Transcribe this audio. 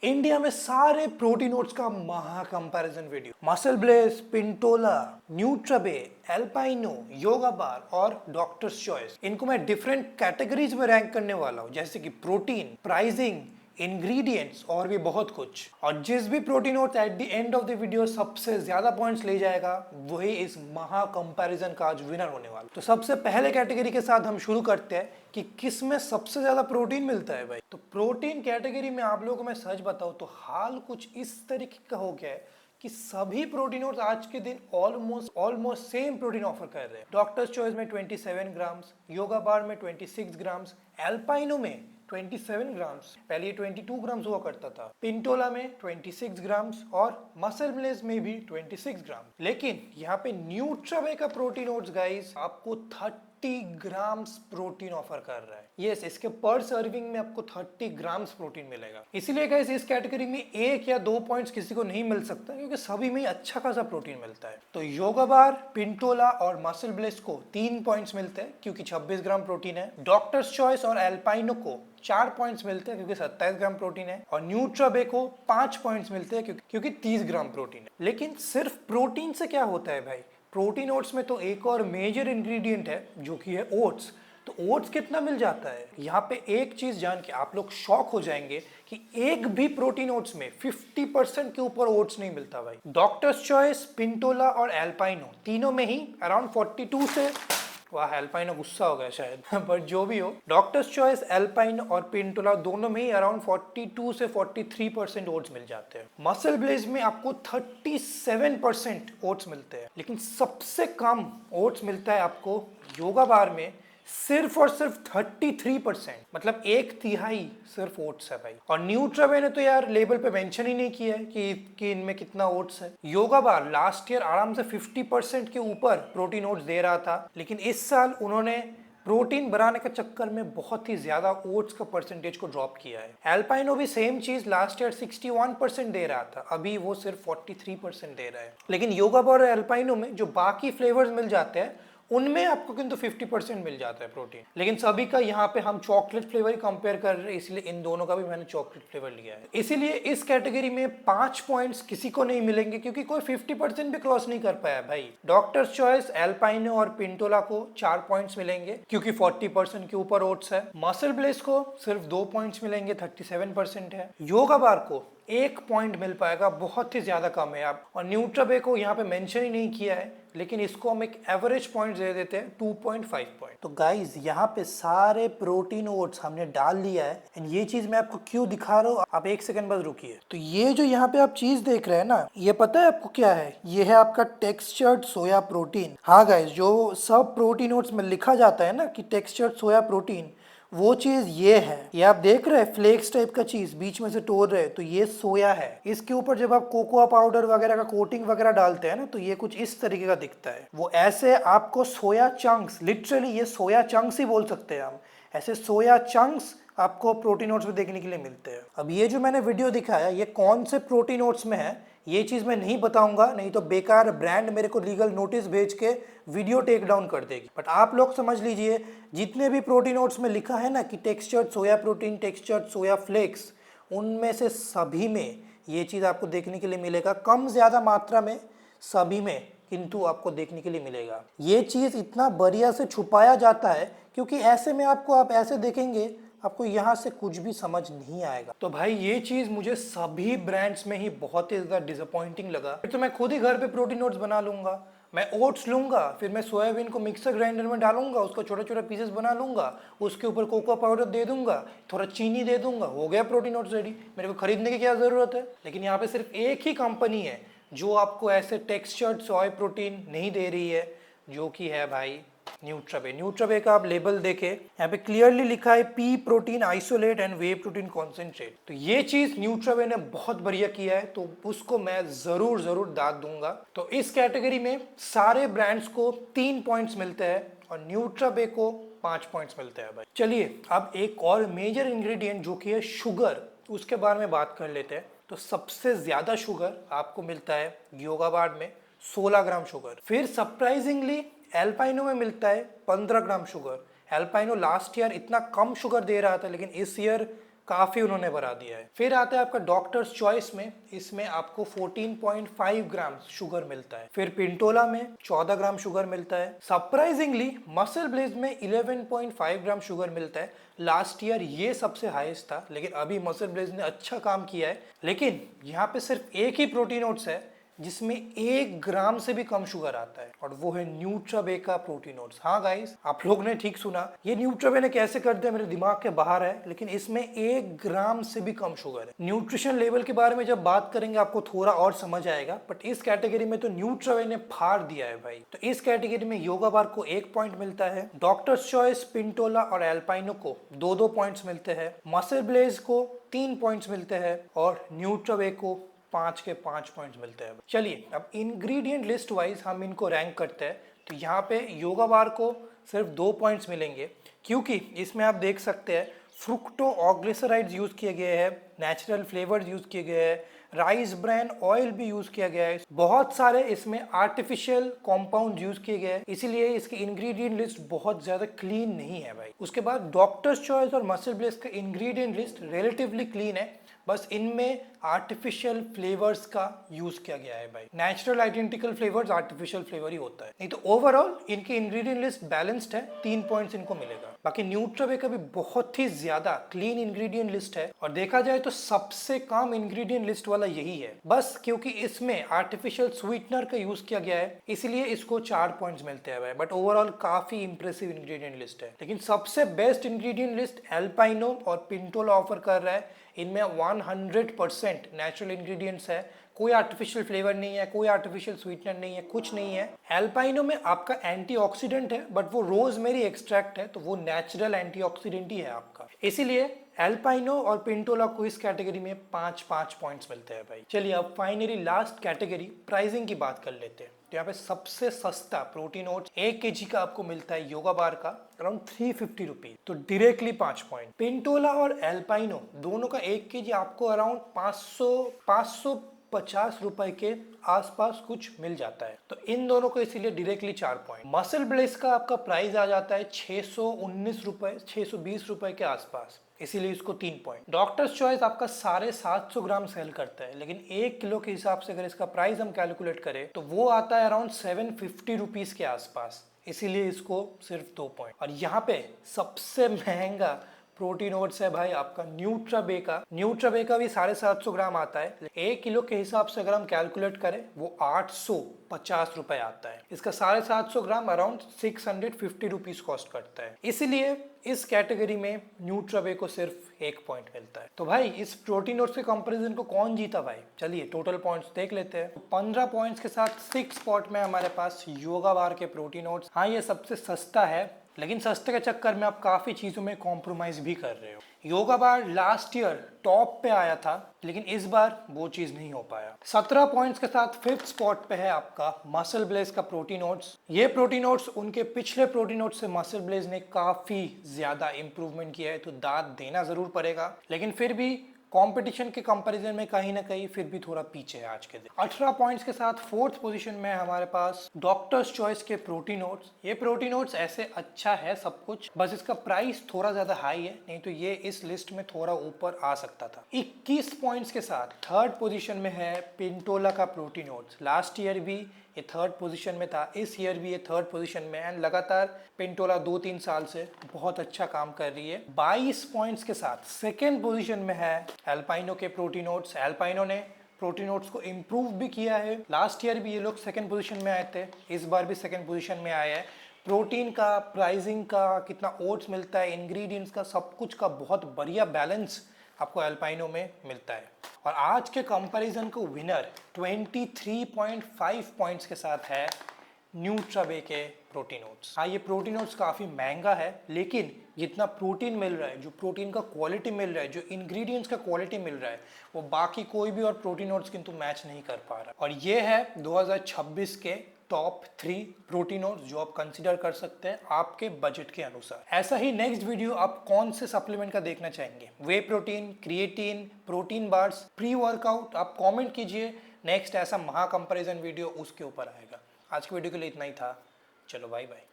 India में सारे protein oats का महा comparison video, MuscleBlaze, Pintola, Nutrabay, Alpino, Yoga Bar और डॉक्टर्स चॉइस, इनको मैं डिफरेंट कैटेगरीज में रैंक करने वाला हूं, जैसे कि प्रोटीन, प्राइसिंग, इंग्रेडिएंट्स और भी बहुत कुछ। और जिस भी protein oats at the end of the video सबसे ज्यादा पॉइंट्स ले जाएगा वही इस महा कंपैरिजन का आज विनर होने वाला। तो सबसे पहले कैटेगरी के साथ हम शुरू करते हैं कि किस में सबसे ज्यादा प्रोटीन मिलता है भाई। तो प्रोटीन कैटेगरी में आप लोगों को मैं सच बताऊं तो हाल कुछ इस तरीके का हो गया है कि सभी प्रोटीन ओट्स आज के दिन ऑलमोस्ट सेम प्रोटीन ऑफर कर रहे हैं। डॉक्टर्स चॉइस में 27 ग्राम्स, योगा बार में 26 ग्राम्स, एल्पाइनो में 27 ग्राम्स, पहले ये 22 ग्राम्स हुआ करता था, पिंटोला में 26 ग्राम्स और मसल ब्लेस में भी 26 ग्राम। लेकिन यहाँ पे न्यूट्रावे का प्रोटीन ओट्स गाइस आपको 30 ग्राम्स प्रोटीन ऑफर कर रहा है। यस, इसके पर सर्विंग में आपको 30 ग्राम्स प्रोटीन मिलेगा। इसीलिए गाइस इस कैटेगरी में 1 या 2 पॉइंट्स किसी को नहीं मिल सकता, क्योंकि सभी में अच्छा खासा प्रोटीन मिलता है। तो योगा बार, पिंटोला और मसल ब्लेस को 3 पॉइंट्स मिलते हैं क्योंकि 26 ग्राम प्रोटीन है। डॉक्टर्स चॉइस और एल्पाइनो को 4 पॉइंट्स मिलते हैं क्योंकि 27 ग्राम प्रोटीन है। और न्यूट्राबे को 5 पॉइंट्स मिलते हैं क्योंकि 30 ग्राम प्रोटीन है। लेकिन सिर्फ प्रोटीन से क्या होता है भाई? प्रोटीन ओट्स में तो एक और मेजर इंग्रेडिएंट है जो कि है ओट्स। तो ओट्स कितना मिल जाता है? यहाँ पे एक चीज जान के आप लोग शॉक हो जाएंगे कि एक भी प्रोटीन ओट्स में 50% के ऊपर ओट्स नहीं मिलता भाई। डॉक्टर्स चॉइस, पिंटोला और एल्पाइनो तीनों में ही अराउंड 42 से, वाह एल्पाइनो गुस्सा हो गया शायद पर जो भी हो, डॉक्टर्स चॉइस, एल्पाइनो और पिंटोला दोनों में ही अराउंड 42 से 43% ओट्स मिल जाते हैं। मसल ब्लेज में आपको 37% ओट्स मिलते हैं। लेकिन सबसे कम ओट्स मिलता है आपको योगा बार में, सिर्फ और सिर्फ 33%, मतलब 1/3 सिर्फ ओट्स है भाई। और न्यूट्रावे ने तो यार लेबल पे मेंशन ही नहीं किया है कि इनमें कितना ओट्स है। योगा बार लास्ट ईयर आराम से 50% के ऊपर प्रोटीन ओट्स दे रहा था, लेकिन इस साल उन्होंने प्रोटीन बढ़ाने के चक्कर में बहुत ही ज्यादा ओट्स का परसेंटेज को ड्रॉप किया है। एल्पाइनो भी सेम चीज लास्ट ईयर 61% दे रहा था, अभी वो सिर्फ 43% दे रहा है। लेकिन योगा बार और एल्पाइनो में जो बाकी फ्लेवर्स मिल जाते हैं उनमें आपको किंतु 50% मिल जाता है प्रोटीन। लेकिन सभी का यहाँ पे हम चॉकलेट फ्लेवर ही कंपेयर कर रहे हैं, इसलिए इन दोनों का भी मैंने चॉकलेट फ्लेवर लिया है। इसीलिए इस कैटेगरी में 5 पॉइंट्स किसी को नहीं मिलेंगे क्योंकि कोई 50% भी क्रॉस नहीं कर पाया भाई। डॉक्टर्स चॉइस, एल्पाइनो और पिंटोला को 4 पॉइंट्स मिलेंगे क्योंकि 40% के ऊपर ओट्स है। मसल ब्लेस को सिर्फ 2 पॉइंट्स मिलेंगे, 37% है। योगा बार को 1 पॉइंट मिल पाएगा, बहुत ही ज्यादा कम है आप। और न्यूट्राबे को यहाँ पे मेंशन ही नहीं किया है, लेकिन इसको हम एक एवरेज पॉइंट दे देते हैं 2.5 पॉइंट। तो गाइज यहाँ पे सारे प्रोटीन ओट्स हमने डाल लिया है। एंड ये चीज मैं आपको क्यों दिखा रहा हूँ, आप 1 सेकंड बस रुकिए। तो ये जो यहाँ पे आप चीज देख रहे हैं ना, ये पता है आपको क्या है? ये है आपका टेक्सचर्ड सोया प्रोटीन। हाँ गाइज, जो सब प्रोटीन ओट्स में लिखा जाता है ना कि टेक्सचर्ड सोया प्रोटीन, वो चीज ये है। ये आप देख रहे हैं फ्लेक्स टाइप का चीज बीच में से तोड़ रहे हैं, तो ये सोया है। इसके ऊपर जब आप कोकोआ पाउडर वगैरह का कोटिंग वगैरह डालते हैं ना, तो ये कुछ इस तरीके का दिखता है। वो ऐसे आपको सोया चंक्स, लिटरली ये सोया चंक्स ही बोल सकते हैं हम, ऐसे सोया चंक्स आपको प्रोटीन ओट्स में देखने के लिए मिलते हैं। अब ये जो मैंने वीडियो दिखाया ये कौन से प्रोटीन ओट्स में है ये चीज मैं नहीं बताऊंगा, नहीं तो बेकार ब्रांड मेरे को लीगल नोटिस भेज के वीडियो टेक डाउन कर देगी। बट आप लोग समझ लीजिए, जितने भी प्रोटीन ओट्स में लिखा है ना कि टेक्सचर्ड सोया प्रोटीन, टेक्सचर्ड सोया फ्लेक्स, उनमें से सभी में ये चीज आपको देखने के लिए मिलेगा, कम ज्यादा मात्रा में सभी में, किंतु आपको देखने के लिए मिलेगा। ये चीज इतना बढ़िया से छुपाया जाता है क्योंकि ऐसे में आपको, आप ऐसे देखेंगे आपको यहाँ से कुछ भी समझ नहीं आएगा। तो भाई ये चीज मुझे सभी ब्रांड्स में ही बहुत ही ज्यादा डिसअपॉइंटिंग लगा। फिर तो मैं खुद ही घर पे प्रोटीन ओट्स बना लूंगा। मैं ओट्स लूंगा, फिर मैं सोयाबीन को मिक्सर ग्राइंडर में डालूंगा, उसको छोटे छोटे पीसेस बना लूंगा, उसके ऊपर कोकोआ पाउडर दे दूंगा, थोड़ा चीनी दे दूंगा, हो गया प्रोटीन ओट्स रेडी। मेरे को खरीदने की क्या जरूरत है? लेकिन यहाँ पे सिर्फ एक ही कंपनी है जो आपको ऐसे टेक्सचर्ड सोया प्रोटीन नहीं दे रही है, जो कि है भाई न्यूट्राबे। न्यूट्राबे का आप लेबल देखे, यहाँ पे क्लियरली लिखा है P protein isolate and way protein concentrate. तो ये चीज न्यूट्राबे ने बहुत बढ़िया किया है, तो उसको मैं जरूर दाद दूंगा। तो इस कैटेगरी में सारे ब्रांड्स को 3 पॉइंट्स मिलते हैं और न्यूट्राबे को 5 पॉइंट्स मिलते हैं भाई। चलिए अब एक और मेजर इंग्रेडिएंट जो कि है शुगर, उसके बारे में बात कर लेते हैं। तो सबसे ज्यादा शुगर आपको मिलता है योगा बार में, 16 ग्राम शुगर। फिर सरप्राइजिंगली एल्पाइनो में मिलता है 15 ग्राम शुगर। एल्पाइनो लास्ट ईयर इतना कम शुगर दे रहा था, लेकिन इस ईयर काफी उन्होंने बढ़ा दिया है। फिर आता है आपका डॉक्टर्स चॉइस में, इसमें आपको 14.5 ग्राम शुगर मिलता है। फिर पिंटोला में 14 ग्राम शुगर मिलता है। सरप्राइजिंगली मसल ब्लेज में 11.5 ग्राम शुगर मिलता है। लास्ट ईयर ये सबसे हाईएस्ट था, लेकिन अभी मसल ब्लेज ने अच्छा काम किया है। लेकिन यहाँ पे सिर्फ एक ही प्रोटीन ओट्स है जिसमें 1 ग्राम से भी कम शुगर आता है, और वो है न्यूट्राबे का प्रोटीन ओट्स। हाँ गाइस, आप लोग ने ठीक सुना, ये न्यूट्राबे ने कैसे कर दिया मेरे दिमाग के बाहर है, लेकिन इसमें 1 ग्राम से भी कम शुगर है। न्यूट्रिशन लेवल के बारे में जब बात करेंगे आपको थोड़ा और समझ आएगा, बट इस कैटेगरी में तो न्यूट्राबे ने फाड़ दिया है भाई। तो इस कैटेगरी में योगा बार को 1 पॉइंट मिलता है, डॉक्टर्स चॉइस, पिंटोला और एल्पाइनो को 2-2 पॉइंट्स मिलते हैं, मसल ब्लेज को 3 पॉइंट्स मिलते हैं, और न्यूट्राबे को 5 के 5 पॉइंट्स मिलते हैं। चलिए अब इंग्रेडिएंट लिस्ट वाइज हम इनको रैंक करते हैं। तो यहाँ पे योगा बार को सिर्फ 2 पॉइंट्स मिलेंगे, क्योंकि इसमें आप देख सकते हैं फ्रुक्टो ऑग्लिसराइड्स यूज किए गए हैं, नेचुरल फ्लेवर्स यूज किए गए हैं, राइस ब्रान ऑयल भी यूज किया गया है, बहुत सारे इसमें आर्टिफिशियल कंपाउंड यूज किए गए हैं, इसीलिए इसकी इंग्रेडिएंट लिस्ट बहुत ज्यादा क्लीन नहीं है भाई। उसके बाद डॉक्टर्स चॉइस और मसल ब्लेज का इंग्रेडिएंट लिस्ट रिलेटिवली क्लीन है, बस इनमें आर्टिफिशियल फ्लेवर्स का यूज किया गया है भाई। Natural identical flavours artificial flavour ही होता है। नहीं तो ओवरऑल इनकी इंग्रेडिएंट लिस्ट बैलेंस्ड है, 3 पॉइंट्स इनको मिलेगा। बाकी न्यूट्राबे का भी बहुत ही ज्यादा क्लीन इंग्रेडिएंट लिस्ट है, और देखा जाए तो सबसे कम इंग्रेडिएंट लिस्ट वाला यही है, बस क्योंकि इसमें आर्टिफिशियल स्वीटनर का यूज किया गया है इसलिए इसको 4 पॉइंट्स मिलते हैं भाई। बट ओवरऑल काफी इंप्रेसिव इंग्रेडिएंट लिस्ट है। लेकिन सबसे बेस्ट इंग्रेडिएंट लिस्ट एल्पाइनो और पिंटोला ऑफर कर रहा है। इनमें 100% नेचुरल इंग्रेडिएंट्स है, कोई आर्टिफिशियल फ्लेवर नहीं है, कोई आर्टिफिशियल स्वीटनर नहीं है, कुछ नहीं है। एल्पाइनो में आपका एंटीऑक्सीडेंट है, बट वो रोजमेरी एक्सट्रैक्ट है, तो वो नेचुरल एंटीऑक्सीडेंट ही है आपका, इसीलिए एल्पाइनो और पिंटोला को इस कैटेगरी में 5-5 पॉइंट्स मिलते हैं भाई। चलिए अब फाइनली लास्ट कैटेगरी प्राइसिंग की बात कर लेते हैं। तो यहाँ पे सबसे सस्ता प्रोटीन ओट्स 1 kg का आपको मिलता है योगा बार का अराउंड 350 रुपीज, तो डायरेक्टली 5 पॉइंट। पिंटोला और एल्पाइनो दोनों का 1 kg आपको अराउंड 550 रुपए के आसपास कुछ मिल जाता है, तो इन दोनों को इसीलिए डायरेक्टली 4 पॉइंट। मसल ब्लेस का आपका प्राइस आ जाता है 619 रुपए, 620 रुपए के आसपास, इसीलिए इसको 3 पॉइंट। डॉक्टर्स चॉइस आपका 750 ग्राम सेल करता है, लेकिन 1 किलो के हिसाब से अगर इसका प्राइस हम कैलकुलेट करें तो वो आता है अराउंड 750 रुपीज के आसपास, इसीलिए इसको सिर्फ 2 पॉइंट। और यहाँ पे सबसे महंगा प्रोटीन ओट्स है भाई आपका न्यूट्राबे का। न्यूट्राबे का भी 750 ग्राम आता है, 1 किलो के हिसाब से अगर हम कैलकुलेट करें वो 850 रुपए आता है। इसका 750 ग्राम अराउंड 650 रुपीज कॉस्ट करता है, इसीलिए इस कैटेगरी में न्यूट्राबे को सिर्फ 1 पॉइंट मिलता है। तो भाई इस प्रोटीन ओट्स के कंपैरिजन को कौन जीता भाई, चलिए टोटल पॉइंट्स देख लेते हैं। 15 पॉइंट्स के साथ 6 स्पॉट में हमारे पास योगा बार के प्रोटीन ओट्स। हाँ ये सबसे सस्ता है, लेकिन सस्ते के चक्कर में आप काफी चीजों में कॉम्प्रोमाइज भी कर रहे हो। योगा बार लास्ट ईयर टॉप पे आया था, लेकिन इस बार वो चीज नहीं हो पाया। 17 पॉइंट्स के साथ 5th स्पॉट पे है आपका मसल ब्लेज का प्रोटीन ओट्स। ये प्रोटीन ओट्स उनके पिछले प्रोटीन ओट्स से मसल ब्लेज ने काफी ज्यादा इंप्रूवमेंट किया है, तो दाद देना जरूर पड़ेगा, लेकिन फिर भी कंपटीशन के कंपैरिजन में कहीं ना कहीं फिर भी थोड़ा पीछे है आज के दिन। 18 पॉइंट्स के साथ 4th पोजीशन में हमारे पास डॉक्टर्स चॉइस के प्रोटीन ओट्स। ये प्रोटीन ओट्स ऐसे अच्छा है सब कुछ, बस इसका प्राइस थोड़ा ज्यादा हाई है, नहीं तो ये इस लिस्ट में थोड़ा ऊपर आ सकता था। 21 पॉइंट्स के साथ 3rd पोजीशन में है पिंटोला का प्रोटीन ओट्स। लास्ट ईयर भी ये 3rd पोजीशन में था, इस ईयर भी ये 3rd पोजीशन में, एंड लगातार पिंटोला 2-3 साल से बहुत अच्छा काम कर रही है। 22 पॉइंट्स के साथ 2nd पोजीशन में है एल्पाइनो के प्रोटीन ओट्स। एल्पाइनो ने प्रोटीन ओट्स को इम्प्रूव भी किया है, लास्ट ईयर भी ये लोग 2nd पोजीशन में आए थे, इस बार भी 2nd पोजीशन में आए हैं। प्रोटीन का, प्राइसिंग का, कितना ओट्स मिलता है, इंग्रेडिएंट्स का, सब कुछ का बहुत बढ़िया बैलेंस आपको एल्पाइनो में मिलता है। और आज के कंपैरिजन को विनर 23.5 पॉइंट्स के साथ है न्यूट्राबे के प्रोटीन ओट्स। हाँ ये प्रोटीन ओट्स काफ़ी महंगा है, लेकिन जितना प्रोटीन मिल रहा है, जो प्रोटीन का क्वालिटी मिल रहा है, जो इंग्रेडिएंट्स का क्वालिटी मिल रहा है, वो बाकी कोई भी और प्रोटीन ओट्स किंतु मैच नहीं कर पा रहा। और ये है 2026 के टॉप 3 प्रोटीन ओट्स जो आप कंसीडर कर सकते हैं आपके बजट के अनुसार। ऐसा ही नेक्स्ट वीडियो आप कौन से सप्लीमेंट का देखना चाहेंगे, whey protein, creatine, protein bars, pre workout, आप कमेंट कीजिए। नेक्स्ट ऐसा महा कंपैरिजन वीडियो उसके ऊपर आएगा। आज की वीडियो के लिए इतना ही था, चलो बाय बाय।